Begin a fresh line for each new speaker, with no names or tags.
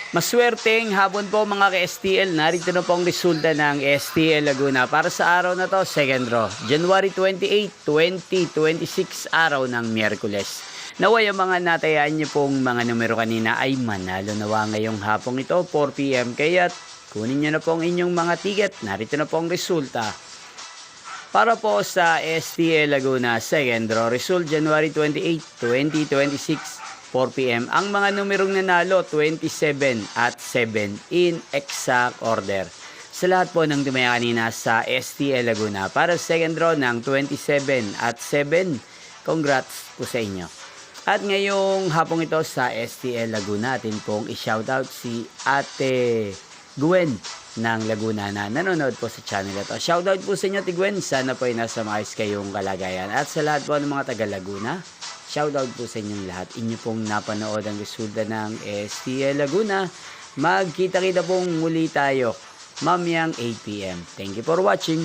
Maswerteng hapon po mga ka-STL. Narito na po ang resulta ng STL Laguna para sa araw na to, second draw. January 28, 2026, araw ng Miyerkules. Naway ang mga natayaan niyo pong mga numero kanina ay manalo nawa ngayong hapong ito, 4 PM. Kaya kunin niyo na po ang inyong mga ticket. Narito na po ang resulta. Para po sa STL Laguna second draw, result January 28, 2026, 4 PM. Ang mga numerong nanalo, 27 at 7 in exact order. Sa lahat po ng tumaya kanina sa STL Laguna para sa second draw ng 27 at 7, congrats po sa inyo. At ngayong hapong ito sa STL Laguna, atin pong i-shoutout si Ate Gwen ng Laguna na nanonood po sa channel ito. Shoutout po sa inyo, Ate Gwen. Sana po ay nasa maayos kayong kalagayan. At sa lahat po ng mga taga Laguna, shoutout po sa inyong lahat. Inyo pong napanood ang resulta ng STL Laguna. Magkita-kita pong muli tayo mamayang 8 PM. Thank you for watching.